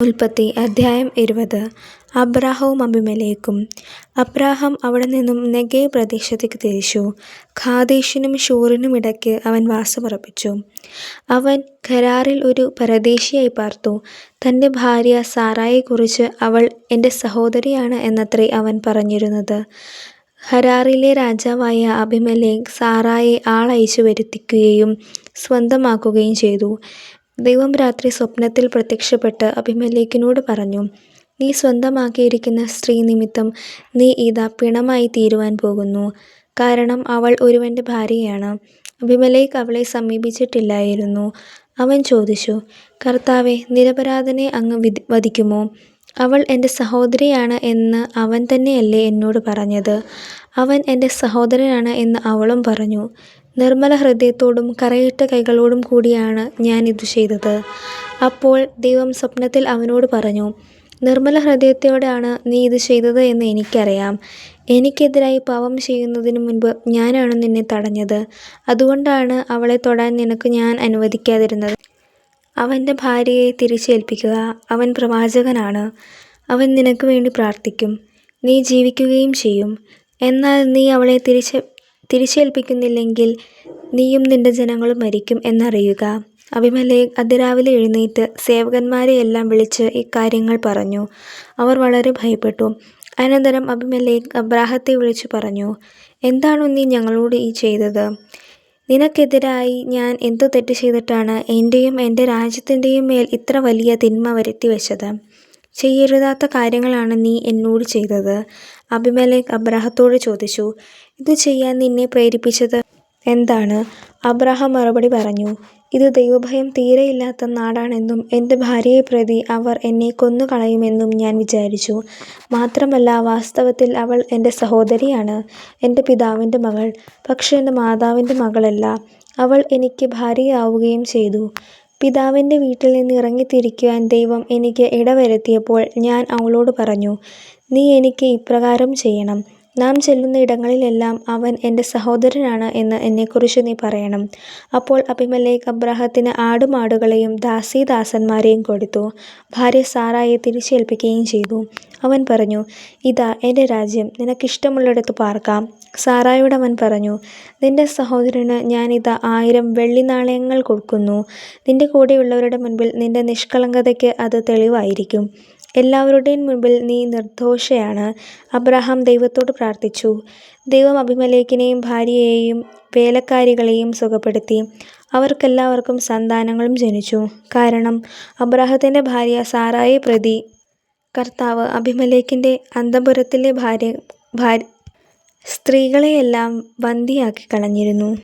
ഉൽപ്പത്തി അധ്യായം 20. അബ്രാഹവും അബിമേലെക്കും. അബ്രാഹാം അവിടെ നിന്നും നെഗേവ് പ്രദേശത്തേക്ക് തിരിച്ചു. ഖാദേശിനും ശൂറിനും ഇടയ്ക്ക് അവൻ വാസമുറപ്പിച്ചു. അവൻ ഖരാറിൽ ഒരു പരദേശിയായി പാർത്തു. തൻ്റെ ഭാര്യ സാറായെക്കുറിച്ച് അവൾ എൻ്റെ സഹോദരിയാണ് എന്നത്രേ അവൻ പറഞ്ഞിരുന്നത്. ഹരാറിലെ രാജാവായ അബിമേലെക്ക് സാറായെ ആളയച്ചു വരുത്തിക്കുകയും സ്വന്തമാക്കുകയും ചെയ്തു. ദൈവം രാത്രി സ്വപ്നത്തിൽ പ്രത്യക്ഷപ്പെട്ട് അബിമേലെക്കിനോട് പറഞ്ഞു, നീ സ്വന്തമാക്കിയിരിക്കുന്ന സ്ത്രീ നിമിത്തം നീ ഇതാ പിണമായി തീരുവാൻ പോകുന്നു. കാരണം അവൾ ഒരുവൻ്റെ ഭാര്യയാണ്. അബിമേലെക്ക് അവളെ സമീപിച്ചിട്ടില്ലായിരുന്നു. അവൻ ചോദിച്ചു, കർത്താവേ, നിരപരാധനെ അങ്ങ് വധിക്കുമോ? അവൾ എൻ്റെ സഹോദരിയാണ് എന്ന് അവൻ തന്നെയല്ലേ എന്നോട് പറഞ്ഞത്? അവൻ എൻ്റെ സഹോദരനാണ് എന്ന് അവളും പറഞ്ഞു. നിർമ്മല ഹൃദയത്തോടും കറയറ്റ കൈകളോടും കൂടിയാണ് ഞാൻ ഇത് ചെയ്തത്. അപ്പോൾ ദൈവം സ്വപ്നത്തിൽ അവനോട് പറഞ്ഞു, നിർമ്മല ഹൃദയത്തോടെയാണ് നീ ഇത് ചെയ്തത് എന്ന് എനിക്കറിയാം. എനിക്കെതിരായി പാപം ചെയ്യുന്നതിന് മുൻപ് ഞാനാണ് നിന്നെ തടഞ്ഞത്. അതുകൊണ്ടാണ് അവളെ തൊടാൻ നിനക്ക് ഞാൻ അനുവദിക്കാതിരുന്നത്. അവൻ്റെ ഭാര്യയെ തിരിച്ചേൽപ്പിക്കുക. അവൻ പ്രവാചകനാണ്. അവൻ നിനക്ക് വേണ്ടി പ്രാർത്ഥിക്കും. നീ ജീവിക്കുകയും ചെയ്യും. എന്നാൽ നീ അവളെ തിരിച്ചേൽപ്പിക്കുന്നില്ലെങ്കിൽ നീയും നിന്റെ ജനങ്ങളും മരിക്കും എന്നറിയുക. അബിമേലെക്ക് അതിരാവിലെ എഴുന്നേറ്റ് സേവകന്മാരെയെല്ലാം വിളിച്ച് ഇക്കാര്യങ്ങൾ പറഞ്ഞു. അവർ വളരെ ഭയപ്പെട്ടു. അനന്തരം അബിമേലെക്ക് അബ്രാഹത്തെ വിളിച്ചു പറഞ്ഞു, എന്താണു നീ ഞങ്ങളോട് ഈ ചെയ്തത്? നിനക്കെതിരായി ഞാൻ എന്തു തെറ്റ് ചെയ്തിട്ടാണ് എൻ്റെയും എൻ്റെ രാജ്യത്തിൻ്റെയും മേൽ ഇത്ര വലിയ തിന്മ വരുത്തിവെച്ചത്? ചെയ്യരുതാത്ത കാര്യങ്ങളാണ് നീ എന്നോട് ചെയ്തത്. അബിമേലെക്ക് അബ്രാഹത്തോട് ചോദിച്ചു, ഇത് ചെയ്യാൻ നിന്നെ പ്രേരിപ്പിച്ചത് എന്താണ്? അബ്രാഹാം മറുപടി പറഞ്ഞു, ഇത് ദൈവഭയം തീരെയില്ലാത്ത നാടാണെന്നും എൻ്റെ ഭാര്യയെ പ്രതി അവർ എന്നെ കൊന്നുകളയുമെന്നും ഞാൻ വിചാരിച്ചു. മാത്രമല്ല, വാസ്തവത്തിൽ അവൾ എൻ്റെ സഹോദരിയാണ്, എൻ്റെ പിതാവിൻ്റെ മകൾ. പക്ഷേ എൻ്റെ മാതാവിൻ്റെ മകളല്ല. അവൾ എനിക്ക് ഭാര്യയാവുകയും ചെയ്തു. പിതാവിൻ്റെ വീട്ടിൽ നിന്ന് ഇറങ്ങിത്തിരിക്കുവാൻ ദൈവം എനിക്ക് ഇടവരുത്തിയപ്പോൾ ഞാൻ അവളോട് പറഞ്ഞു, നീ എനിക്ക് ഇപ്രകാരം ചെയ്യണം. നാം ചെല്ലുന്ന ഇടങ്ങളിലെല്ലാം അവൻ എൻ്റെ സഹോദരനാണ് എന്ന് എന്നെക്കുറിച്ച് നീ പറയണം. അപ്പോൾ അബിമേലെക്ക് അബ്രാഹത്തിന് ആടുമാടുകളെയും ദാസീദാസന്മാരെയും കൊടുത്തു. ഭാര്യ സാറായെ തിരിച്ചേൽപ്പിക്കുകയും ചെയ്തു. അവൻ പറഞ്ഞു, ഇതാ എൻ്റെ രാജ്യം, നിനക്കിഷ്ടമുള്ളിടത്ത് പാർക്കാം. സാറായോട് അവൻ പറഞ്ഞു, നിന്റെ സഹോദരന് ഞാനിതാ 1000 വെള്ളിനാണയങ്ങൾ കൊടുക്കുന്നു. നിന്റെ കൂടെയുള്ളവരുടെ മുൻപിൽ നിന്റെ നിഷ്കളങ്കതയ്ക്ക് അത് തെളിവായിരിക്കും. എല്ലാവരുടെയും മുൻപിൽ നീ നിർദോഷയാണ്. അബ്രാഹാം ദൈവത്തോട് പ്രാർത്ഥിച്ചു. ദൈവം അബിമേലെക്കിനെയും ഭാര്യയെയും വേലക്കാരികളെയും സുഖപ്പെടുത്തി. അവർക്കെല്ലാവർക്കും സന്താനങ്ങളും ജനിച്ചു. കാരണം അബ്രാഹത്തിൻ്റെ ഭാര്യ സാറായെ പ്രതി കർത്താവ് അബിമേലെക്കിൻ്റെ അന്തഃപുരത്തിലെ സ്ത്രീകളെയെല്ലാം ബന്ദിയാക്കി കളഞ്ഞിരുന്നു.